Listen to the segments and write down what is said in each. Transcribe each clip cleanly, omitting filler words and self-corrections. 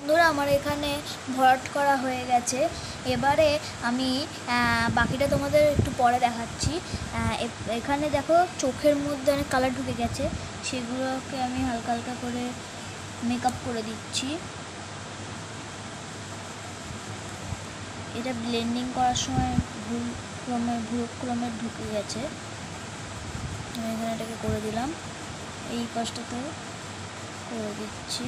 বন্ধুরা আমার এখানে ভরাট করা হয়ে গেছে। এবারে আমি বাকিটা তোমাদের একটু পরে দেখাচ্ছি। এখানে দেখো চোখের মধ্যে অনেক কালার ঢুকে গেছে, সেগুলোকে আমি হালকা হালকা করে মেকআপ করে দিচ্ছি। এটা ব্লেন্ডিং করার সময় ভুলক্রমে ঢুকে গেছে। আমি এখানে এটাকে করে দিলাম, এই পাশটাতে করে দিচ্ছি।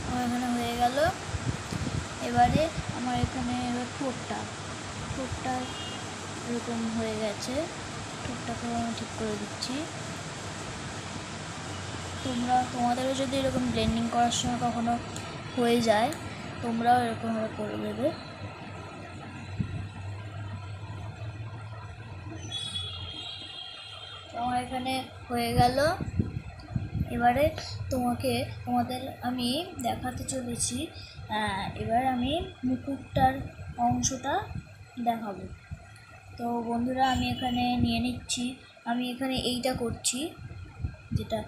আমার এখানে হয়ে গেল। এবারে আমার এখানে ঠোঁটটা এরকম হয়ে গেছে, ঠোঁটটাকেও আমি ঠিক করে দিচ্ছি। তোমাদেরও যদি এরকম ব্লেন্ডিং করার সময় কখনো হয়ে যায়, তোমরাও এরকমভাবে করে দেবে। আমার এখানে হয়ে গেল। এবারে তোমাদের আমি দেখাতে চলেছি। এবার আমি মুকুটটার অংশটা দেখাবো। তো বন্ধুরা আমি এখানে নিয়ে নিচ্ছি, আমি এখানে এইটা করছি যেটা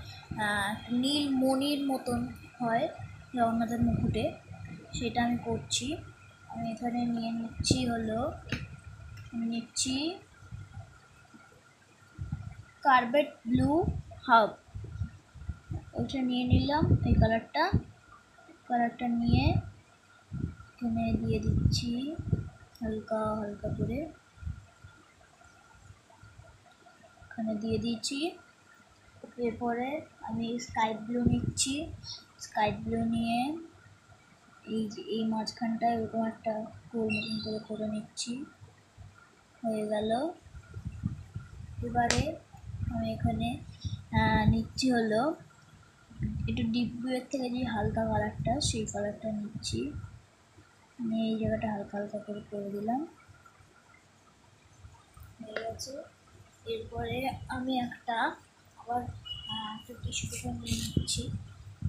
নীল মণির মতন হয় জগন্নাথের মুকুটে, সেটা আমি করছি। আমি এখানে নিয়ে নিচ্ছি কার্বেট ব্লু হাব, ওইটা নিয়ে নিলাম। এই কালারটা নিয়ে এখানে দিয়ে দিচ্ছি হালকা হালকা করে, এখানে দিয়ে দিচ্ছি। এরপরে আমি স্কাই ব্লু নিচ্ছি, স্কাই ব্লু নিয়ে এই মাঝখানটায় এরকম একটা গোল মতন করে নিচ্ছি। হয়ে গেল। এবারে আমি এখানে নিচ্ছি হলো একটু ডিপ ব্লুয়ের থেকে যে হালকা কালারটা, সেই কালারটা নিচ্ছি। আমি এই জায়গাটা হালকা হালকা করে দিলাম, হয়ে গেছে। এরপরে আমি আবার একটা টিস্যু পেপার নিয়ে নিচ্ছি।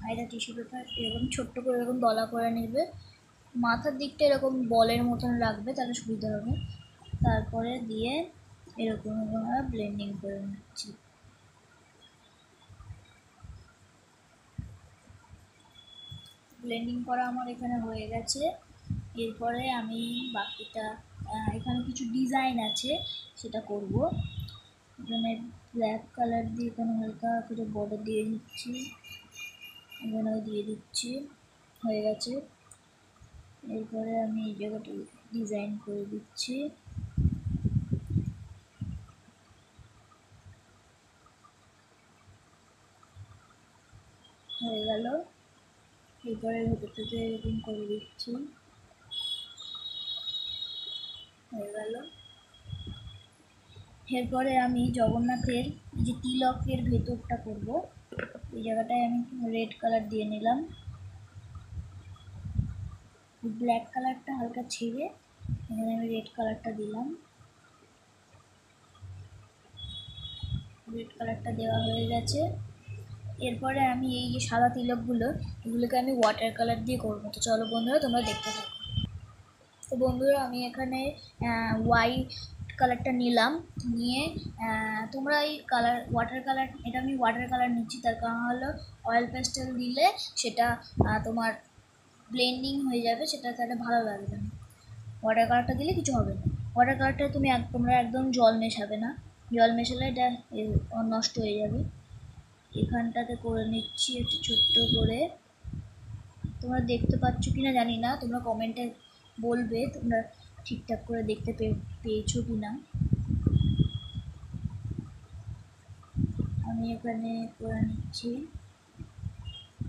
আর এটা টিস্যু পেপার এরকম ছোট্ট করে এরকম দলা করে নেবে, মাথার দিকটা এরকম বলের মতন রাখবে, তাহলে সুবিধা হবে। তারপরে দিয়ে এরকম ব্লেন্ডিং করে নিচ্ছি। ব্লেন্ডিং করা আমার এখানে হয়ে গেছে। এরপরে আমি বাকিটা এখানে কিছু ডিজাইন আছে সেটা করব। এখানে ব্ল্যাক কালার দিয়ে এখানে হালকা করে বর্ডার দিয়ে দিচ্ছি, এখানেও দিয়ে দিচ্ছি। হয়ে গেছে। এরপরে আমি এই জায়গাটা ডিজাইন করে দিচ্ছি। হয়ে গেল। এরপরে ভেতরটাতে এরকম করে দিচ্ছি, হয়ে গেল। এরপরে আমি জগন্নাথের যে তিলকের ভেতরটা করব, এই জায়গাটায় আমি রেড কালার দিয়ে নিলাম। ব্ল্যাক কালারটা হালকা ছেড়ে এখানে আমি রেড কালারটা দিলাম। রেড কালারটা দেওয়া হয়ে গেছে। এরপরে আমি এই যে সাদা এগুলোকে আমি ওয়াটার কালার দিয়ে করবো। তো চলো বন্ধুরা তোমরা দেখতে থাকো। তো বন্ধুরা আমি এখানে হোয়াইট কালারটা নিলাম, নিয়ে তোমরা এই ওয়াটার কালার, এটা আমি ওয়াটার কালার নিচ্ছি, তার কারণ হলো অয়েল পেস্টেল দিলে সেটা তোমার ব্লেন্ডিং হয়ে যাবে, সেটা তাহলে ভালো লাগবে না। ওয়াটার কালারটা দিলে কিছু হবে না। ওয়াটার কালারটা তোমরা একদম জল মেশাবে না, জল মেশালে এটা নষ্ট হয়ে যাবে। এখানটাতে করে নিচ্ছি একটু ছোট্ট করে। তোমরা দেখতে পাচ্ছ কিনা জানি না, তোমরা কমেন্টে বলবে তোমরা ঠিকঠাক করে দেখতে পেয়েছো কিনা। আমি এখানে করে নিচ্ছি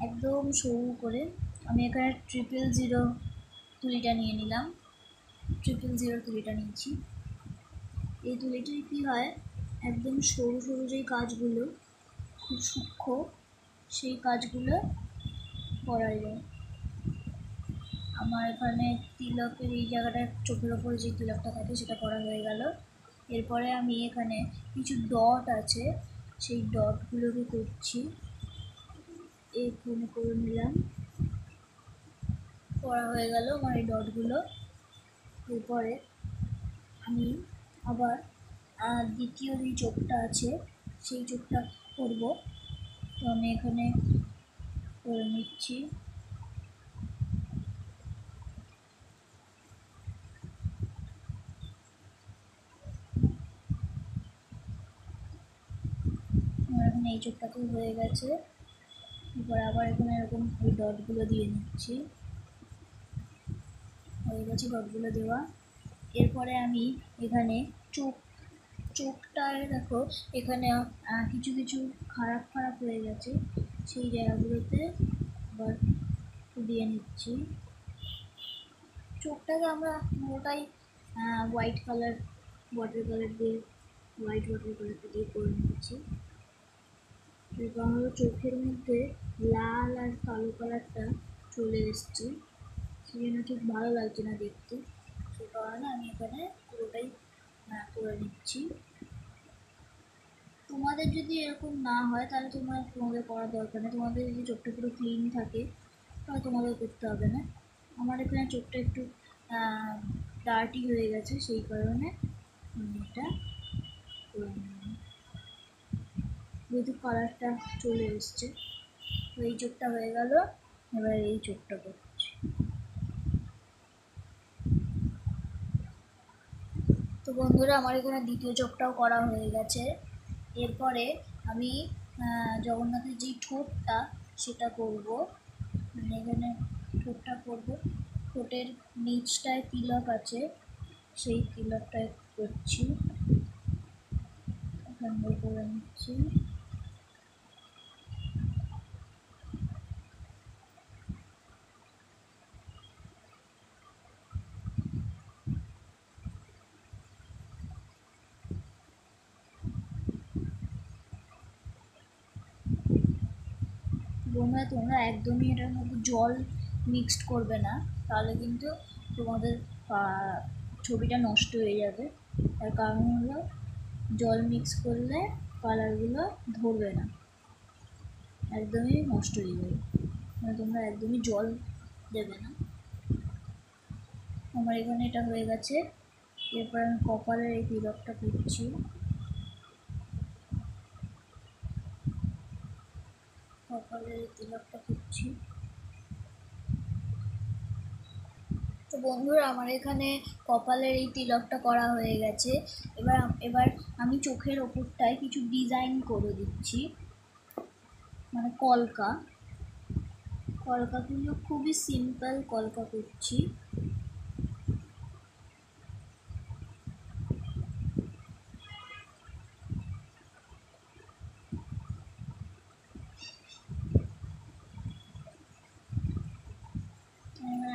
একদম সরু করে। আমি এখানে 000 তুলিটা নিয়ে নিলাম, 000 তুলিটা নিচ্ছি। এই তুলিটার কী হয়, একদম সরু সরু যেই কাজগুলো খুব সূক্ষ্ম, সেই কাজগুলো করা যায়। আমার এখানে তিলকের এই জায়গাটা চোখের ওপরে যে তিলকটা থাকে সেটা করা হয়ে গেল। এরপরে আমি এখানে কিছু ডট আছে, সেই ডটগুলোকে করছি, এখানে করে নিলাম। করা হয়ে গেল আমার এই ডটগুলো। এরপরে আমি আবার দ্বিতীয় যে চোখটা আছে সেই চোখটা করব। তো আমি এখানে করে নিচ্ছি। আমার এখানে এই চোখটাতেও হয়ে গেছে। এবার আবার এখানে এরকম ওই ডটগুলো দিয়ে নিচ্ছি। হয়ে গেছে ডটগুলো দেওয়া। এরপরে আমি এখানে চোখটায় দেখো এখানে কিছু কিছু খারাপ খারাপ হয়ে গেছে, সেই জায়গাগুলোতে আবার দিয়ে নিচ্ছি। চোখটাকে আমরা পুরোটাই হোয়াইট কালার ওয়াটার কালার দিয়ে করে নিচ্ছি। এরপর হলো চোখের মধ্যে লাল আর কালো কালারটা চলে এসছে, সেই জন্য ঠিক ভালো লাগছে না দেখতে। সে কারণে আমি এখানে পুরোটাই করে নিচ্ছি। তোমাদের যদি এরকম না হয় তাহলে তোমাদের করার দরকার নেই। তোমাদের যদি চোখটা পুরো ক্লিন থাকে তাহলে তোমাদের করতে হবে না। আমার এখানে চোখটা একটু ডার্টি হয়ে গেছে, সেই কারণে আমি এটা করে নিলাম। যেহেতু কালারটা চলে এসছে, তো এই চোখটা হয়ে গেল। এবার এই চোখটা করছি। তো বন্ধুরা আমার এখানে দ্বিতীয় চোখটাও করা হয়ে গেছে। এরপরে আমি জগন্নাথের যেই ঠোঁটটা সেটা করব। মানে এখানে ঠোঁটটা করব, ঠোঁটের নিচটায় তিলক আছে, সেই তিলকটায় করছি, এখানে করে নিচ্ছি। বন্ধুরা তোমরা একদমই এটার মধ্যে জল মিক্সড করবে না, তাহলে কিন্তু তোমাদের ছবিটা নষ্ট হয়ে যাবে। তার কারণ হলো জল মিক্স করলে কালারগুলো ধরবে না, একদমই নষ্ট হয়ে যাবে। মানে তোমরা একদমই জল দেবে না। আমার এখানে এটা হয়ে গেছে। এরপর আমি কপালের এই তিলকটা করছি। কপালের এই তিলকটা করছি। তো বন্ধুরা আমার এখানে কপালের এই তিলকটা করা হয়ে গেছে। এবার আমি চোখের ওপরটায় কিছু ডিজাইন করে দিচ্ছি, মানে কলকাগুলো খুবই সিম্পল কলকা করছি।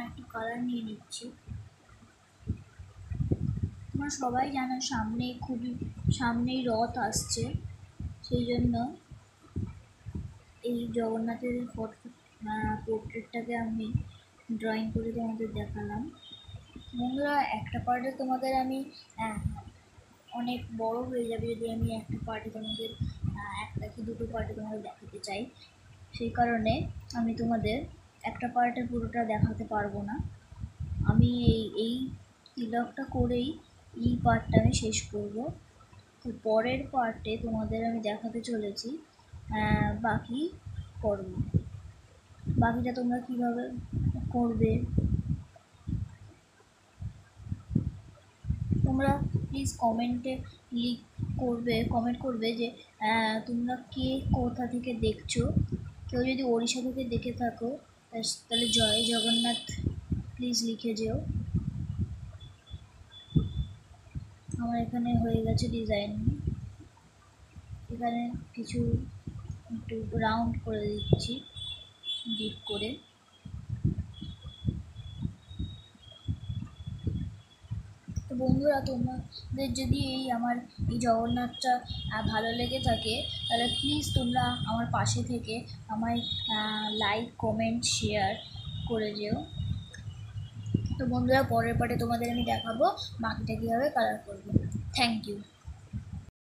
একটু কালার নিয়ে নিচ্ছি। তোমরা সবাই জানো সামনেই রথ আসছে, সেই জন্য এই জগন্নাথের পোর্ট্রেটটাকে আমি ড্রয়িং করে তোমাদের দেখালাম। বন্ধুরা একটা পার্টে তোমাদের আমি অনেক বড় হয়ে যাবে যদি আমি একটা পার্টে তোমাদের একটা কি দুটো পার্টে তোমাদের দেখাতে চাই। সেই কারণে আমি তোমাদের একটা পার্টে পুরোটা দেখাতে পারবো না। আমি এই তিলকটা করেই এই পার্টটা আমি শেষ করব। তো পরের পার্টে তোমাদের আমি দেখাতে চলেছি বাকি পর্ব। বাকিটা তোমরা কিভাবে করবে তোমরা প্লিজ কমেন্ট করবে যে তোমরা কে কোথা থেকে দেখছো। কেউ যদি ওড়িশা থেকে দেখে থাকো তাহলে জয় জগন্নাথ প্লিজ লিখে যেও। আমার এখানে হয়ে গেছে ডিজাইন। এখানে কিছু একটু রাউন্ড করে দিচ্ছি ডিপ করে। তো বন্ধুরা তোমাদের যদি আমার এই জগন্নাথটা ভালো লেগে থাকে তাহলে প্লিজ তোমরা আমার পাশে থেকে আমায় লাইক কমেন্ট শেয়ার করে যেও। তো বন্ধুরা পরের পার্টে তোমাদের আমি দেখাবো বাকিটা কীভাবে কালার করবো। Thank you.